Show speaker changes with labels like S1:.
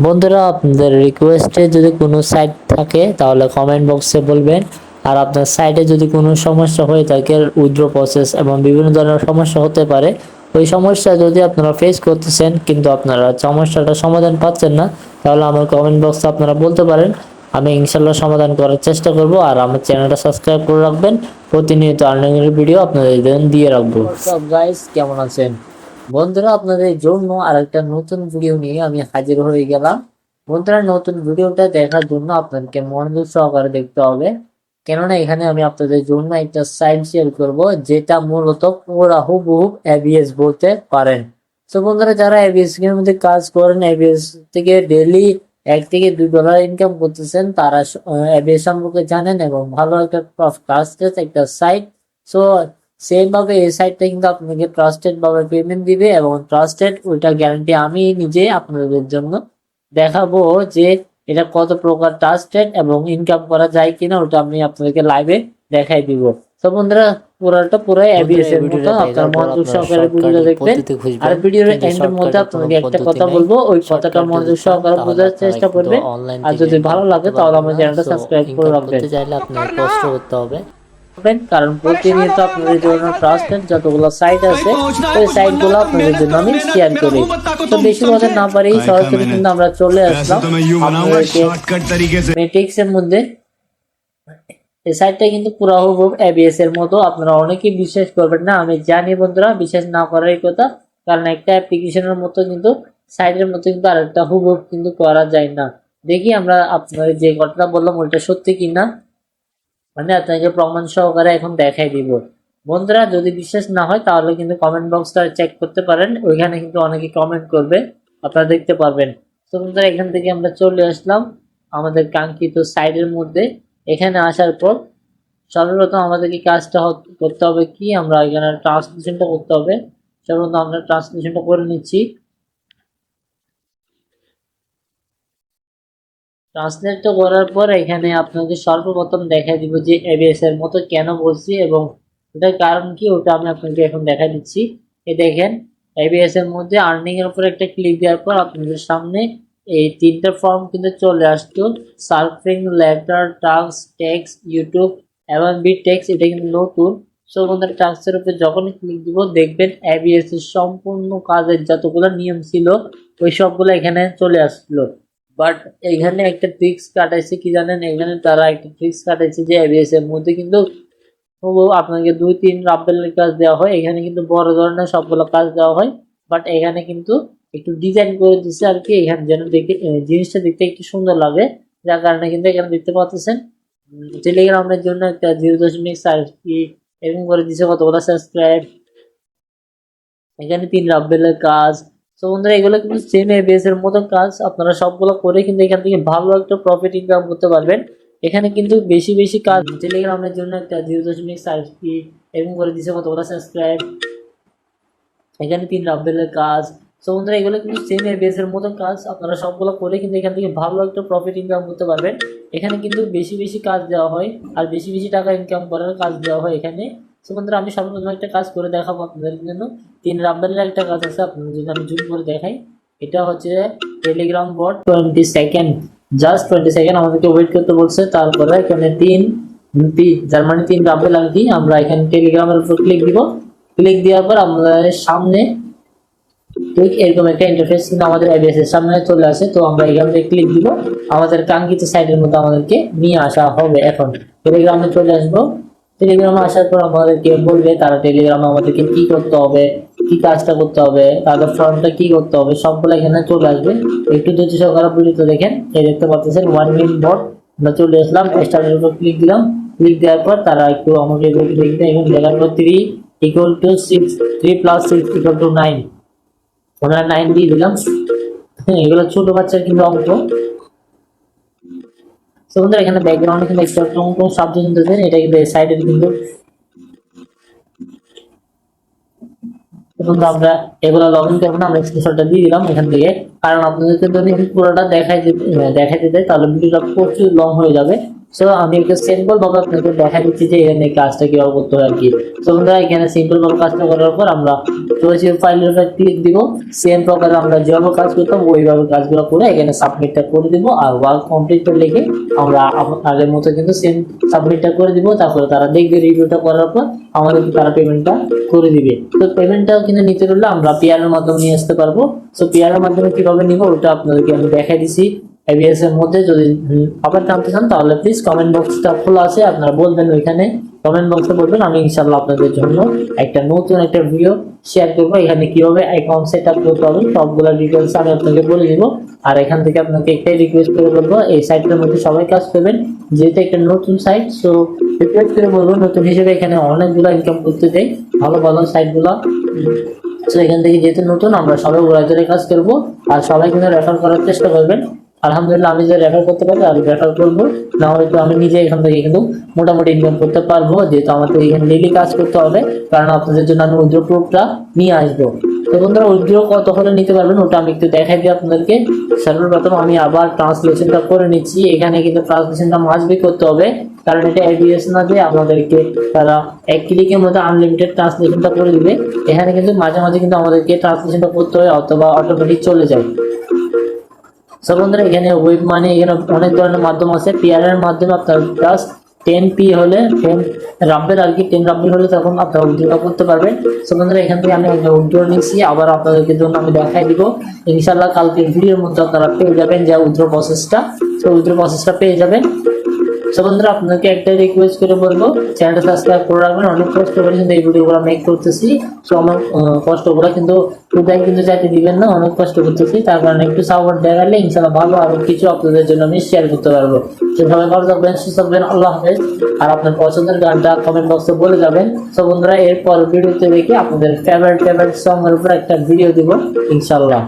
S1: বন্ধুরা, আপনাদের রিকোয়েস্টে যদি কোনো সাইট থাকে তাহলে কমেন্ট বক্সে বলবেন। আর আপনার সাইটে যদি কোনো সমস্যা হয়ে থাকে, উইথড্র প্রসেস এবং বিভিন্ন ধরনের সমস্যা হতে পারে, ওই সমস্যা যদি আপনারা ফেস করতেছেন কিন্তু আপনারা সমস্যাটা সমাধান পাচ্ছেন না, তাহলে আমার কমেন্ট বক্সে আপনারা বলতে পারেন। আমি ইনশাল্লাহ সমাধান করার চেষ্টা করব। আর আমার চ্যানেলটা সাবস্ক্রাইব করে রাখবেন, প্রতিনিয়ত আর্নিং এর ভিডিও আপনাদের দিয়ে রাখবো। সব গাইস, কেমন আছেন? বন্ধুরা, আপনাদের জন্য আরেকটা নতুন ভিডিও নিয়ে আমি হাজির হয়ে গেলাম। বন্ধুরা, নতুন ভিডিওটা দেখার জন্য আপনাদেরকে মনোযোগ সহকারে দেখতে হবে, কেননা এখানে আমি আপনাদের জন্য একটা সাইট শেয়ার করব, যেটা মূলত পুরা হুবহু এবিএস বলতে পারেন। তো বন্ধুরা, যারা এবিএস এর মধ্যে কাজ করেন, এবিএস থেকে ডেইলি $1 থেকে $2 ইনকাম করতেছেন, তারা এবিএস সম্পর্কে জানেন এবং ভালো একটা ট্রাস্টেড একটা সাইট। সো সেম ভাবে এই সাইটটা কিন্তু আপনাকে ট্রাস্টেড ভাবে পেমেন্ট দিবে, এবং ট্রাস্টেড ওইটা গ্যারান্টি আমি নিজে আপনাদের জন্য দেখাবো যে এটা কত প্রকার ট্রাস্টেড এবং ইনকাম করা যায় কিনা, ওটা আমি আপনাদেরকে লাইভে দেখাই দিব। তো বন্ধুরা, পুরো এবিএস এর মতো আপনারা মনোযোগ সহকারে ভিডিওটা দেখবেন। আর ভিডিওর এন্ডের মধ্যে আপনাকে একটা কথা বলবো, ওই কথাটা মনোযোগ সহকারে বোঝার চেষ্টা করবেন। আর যদি ভালো লাগে তাহলে আমার চ্যানেলটা সাবস্ক্রাইব করে রাখবেন। চাইলে আপনাকে কষ্ট করতে হবে, কারণ প্রতিনিয়ত আপনাদের জন্য ট্রাস্টেড যতগুলো সাইট আছে, ওই সাইট গুলো আপনাদের জন্য আমি শেয়ার করি। তো বেশি কথা না পারি, সরাসরি কিন্তু আমরা চলে আসলাম মেট্রিক্স এর মধ্যে। এই সাইটটা কিন্তু পুরো হুবহু এবিএস এর মতো, আপনারা অনেকেই বিশ্বাস করবেন না, আমি জানি বন্ধুরা, বিশ্বাস না করার কথা, কারণ একটা অ্যাপ্লিকেশনের মতো কিন্তু সাইটের মতো কিন্তু আরেকটা হুবহু কিন্তু করা যায় না। দেখি আমরা আপনাদের যে কথাটা বললাম ওইটা সত্যি কিনা, মানে আপনাকে প্রমাণ সহকারে এখন দেখাই দিব। বন্ধুরা, যদি বিশ্বাস না হয় তাহলে কিন্তু কমেন্ট বক্সটা চেক করতে পারেন, ওইখানে কিন্তু অনেকে কমেন্ট করবে, আপনারা দেখতে পারবেন। তো বন্ধুরা, এখান থেকে আমরা চলে আসলাম আমাদের কাঙ্ক্ষিত সাইডের মধ্যে। এখানে আসার পর সর্বপ্রথম আমাদেরকে কাজটা করতে হবে কি, আমরা এখানে ট্রান্সলেশনটা করতে হবে। সর্বপ্রথম আমরা ট্রান্সলেশনটা করে নিচ্ছি। ট্রান্সলেট করার পর এখানে আপনাকে সর্বপ্রথম দেখাই দিব যে এবিএস এর মতো কেন বলছি এবং ওটার কারণ কি, ওটা আমি আপনাকে এখন দেখাই দিচ্ছি। এই দেখেন, এবিএস এর মধ্যে আর্নিং এর উপর একটা ক্লিক দেওয়ার পর আপনাদের সামনে এই তিনটা ফর্ম কিন্তু চলে আসতো: surfing, letter, task, text, YouTube এবং বিট টেক্সট। এটা কিন্তু নতুন। সো বন্ধুরা, টাস্কের উপর যখনই ক্লিক দিব, দেখবেন এবিএস এর সম্পূর্ণ কাজের যতগুলো নিয়ম ছিল ওই সবগুলো এখানে চলে আসলো। বাট এখানে একটা ট্রিক্স কাটাইছে কি জানেন, এখানে তারা একটা ট্রিক্স কাটাইছে যে এবিএস এর মধ্যে কিন্তু আপনাকে 2-3 রাব্বেলের কাজ দেওয়া হয়, এখানে কিন্তু বড় ধরনের সবগুলো কাজ দেওয়া হয়। বাট এখানে কিন্তু একটু ডিজাইন করে দিচ্ছে আর কি, এখানে যেন দেখতে জিনিসটা দেখতে একটু সুন্দর লাগে, যার কারণে কিন্তু এখানে দেখতে পাচ্ছেন টেলিগ্রামের জন্য একটা 0.4 এরকম করে দিচ্ছে, কতগুলো সাবস্ক্রাইব, এখানে 3 রাব্বেলের কাজ। তো বন্ধুরা, এগুলো কিন্তু সেম এবিএস এর মতো কাজ, আপনারা সবগুলো করে কিন্তু এখান থেকে ভালো একটা প্রফিট ইনকাম করতে পারবেন। এখানে কিন্তু বেশি বেশি কাজ, টেলিগ্রামের জন্য একটা 0.4 এরকম করে দিচ্ছে, কতগুলো সাবস্ক্রাইব, এখানে 3 রাব্বেলের কাজ। তো বন্ধুরা, এগুলো কিন্তু সেম এবিএস এর মতো কাজ, আপনারা সবগুলো করে কিন্তু এখান থেকে ভালো একটা প্রফিট ইনকাম করতে পারবেন। এখানে কিন্তু বেশি বেশি কাজ দেওয়া হয় আর বেশি বেশি টাকা ইনকাম করার কাজ দেওয়া হয় এখানে। তো বন্ধুরা, আমি সর্বপ্রথম একটা কাজ করে দেখাবো আপনাদের জন্য। 3 রাব্বেলের একটা কাজ আছে, আপনাদের যদি আমি জুম করে দেখাই, এটা হচ্ছে Telegram bot. 20 second, just 20 second আমাদেরকে ওয়েট করতে বলছে। তারপরে এখানে যার মানে 3 রাব্বেল আর কি, আমরা এখানে টেলিগ্রামের উপর ক্লিক দিব। ক্লিক দেওয়ার পর আমাদের সামনে ঠিক এরকম একটা ইন্টারফেস কিন্তু আমাদের এবিএস এর সামনে চলে আসে। তো আমরা এখান থেকে ক্লিক দিব, আমাদের কাঙ্ক্ষিত সাইটের মধ্যে আমাদেরকে নিয়ে আসা হবে। এখন টেলিগ্রামে চলে আসবো। টেলিগ্রামে আসার পর আমাদেরকে বলবে তারা টেলিগ্রামে আমাদেরকে কি করতে হবে, কি কাজটা করতে হবে, তাদের ফর্মটা কি করতে হবে, সবগুলো এখানে চলে আসবে। একটু ধৈর্য সহকারে ভিডিওতে দেখেন। এই দেখতে পাচ্ছেন 1 মিনিট বট। আমরা চলে আসলাম, স্টার্টের উপর ক্লিক দিলাম। ক্লিক দেওয়ার পর তারা একটু আমাকে দেখবে, এখন লেখার পর 3 = 6, 3 + 6 = 9, আমরা 9 দিয়ে দিলাম। হ্যাঁ, এগুলো ছোট বাচ্চার কিন্তু অঙ্ক। তো বন্ধুরা, এখানে ব্যাকগ্রাউন্ডে কিন্তু একটা কোন শব্দ শুনতেছেন, এটা কিন্তু সাইডে কিন্তু আমরা এগুলো লগ ইন করবো না, আমরা স্ক্রিনশটটা দিয়ে দিলাম এখান থেকে। কারণ আপনাদেরকে যদি পুরোটা দেখাই দিতে তাহলে ভিডিওটা প্রচুর লং হয়ে যাবে। সো আমি একটু সিম্পল ভাবে আপনাকে দেখা দিচ্ছি যে এখানে কাজটা কিভাবে করতে হয় আর কি। তো বন্ধুরা এখানে সিম্পল ভাবে কাজটা করার পর আমরা প্রজেক্ট ফাইলের উপর ক্লিক দিব, সেম প্রকারে আমরা যেভাবে কাজ করতাম ওইভাবে কাজগুলো করে এখানে সাবমিটটা করে দিব, আর ওয়ার্ক কমপ্লিট লিখে আমরা আগের মতো কিন্তু সেম সাবমিটটা করে দিব। তারপরে তারা দেখবে রিভিউটা করার পর আমাদের তারা পেমেন্টটা করে দিবে। তো পেমেন্টটাও কিন্তু নিতে হলে আমরা পিআর এর মাধ্যমে নিয়ে আসতে পারবো। তো পিআর এর মাধ্যমে কিভাবে নিব ওটা আপনাদেরকে আমি দেখাই দিছি এবিএস এর মধ্যে। যদি আবার জানতে চান তাহলে প্লিজ কমেন্ট বক্সটা খোলা আছে, আপনারা বলবেন ওইখানে কমেন্ট বক্সে বলবেন, আমি ইনশাআল্লাহ আপনাদের জন্য একটা নতুন একটা ভিডিও শেয়ার করবো এখানে কিভাবে অ্যাকাউন্ট সেট আপ করতে হবে সবগুলো ডিটেলস আমি আপনাকে বলে দিব। আর এখান থেকে আপনাকে একটাই রিকোয়েস্ট করে বলবো এই সাইটের মধ্যে সবাই কাজ করবেন, যেহেতু একটা নতুন সাইট। সো রিকোয়েস্ট করে বলবো নতুন হিসেবে এখানে অনেকগুলো ইনকাম করতে দেয় ভালো ভালো সাইটগুলো। তো এখান থেকে যেহেতু নতুন আমরা সবাই ওরাজরে কাজ করবো, আর সবাই কিন্তু রেফার করার চেষ্টা করবেন। আলহামদুলিল্লাহ আমি যে রেফার করতে পারি আর রেফার করবো, না হলে তো আমি নিজে এখান থেকে কিন্তু মোটামুটি ইনকাম করতে পারবো, যেহেতু আমাদের এখানে ডেইলি কাজ করতে হবে, কারণ আপনাদের জন্য আমি উইথড্র প্রুফটা নিয়ে আসবো। তো বন্ধুরা উইথড্র কত হলে নিতে পারবেন ওটা আমি একটু দেখাই দিই আপনাদেরকে। সর্বপ্রথম আমি আবার ট্রান্সলেশনটা করে নিচ্ছি, এখানে কিন্তু ট্রান্সলেশনটা মাস্ট করতে হবে, কারণ এটা এবিএস না যে আমাদেরকে তারা এক ক্লিকের মধ্যে আনলিমিটেড ট্রান্সলেশনটা করে দিবে। এখানে কিন্তু মাঝে মাঝে কিন্তু আমাদেরকে ট্রান্সলেশনটা করতে হয় অথবা অটোমেটিক চলে যায়। সো বন্ধুরা এখানে ওয়েব মানি এখানে অনেক ধরনের মাধ্যম আছে। পিআর এর মাধ্যমে আপনার প্লাস 10p হলে 10 রাব্বের আর কি 10 রাব্বের হলে তখন আপনারা উইথড্র করতে পারবেন। সো বন্ধুরা এখান থেকে আমি উইথড্র নিচ্ছি, আবার আপনাদেরকে জন্য আমি দেখাই দিব ইনশাআল্লাহ কালকে ভিডিওর মধ্যে আপনারা পেয়ে যাবেন যে উইথড্র প্রসেসটা। সো উইথড্র প্রসেসটা পেয়ে যাবেন। সো বন্ধুরা আপনাকে একটা রিকোয়েস্ট করে বলবো চ্যানেলটা সাবস্ক্রাইব করে রাখবেন, অনেক কষ্ট করে কিন্তু এই ভিডিওগুলো মেক করতেছি। সো আমার কষ্টগুলো কিন্তু কোথায় কিন্তু চাইতে দিবেন না, অনেক কষ্ট করতেছি, তার কারণে একটু সাপোর্ট দেখালে ইনশাআল্লাহ ভালো আরো কিছু আপনাদের জন্য আমি শেয়ার করতে পারবো। তো সবাই ভালো থাকবেন, সুস্থ থাকবেন, আল্লাহ হাফেজ। আর আপনার পছন্দের গানটা কমেন্ট বক্সে বলে যাবেন। সো বন্ধুরা এরপর ভিডিওতে দেখে আপনাদের ফেভারিট সং এর উপর একটা ভিডিও দিব ইনশাআল্লাহ।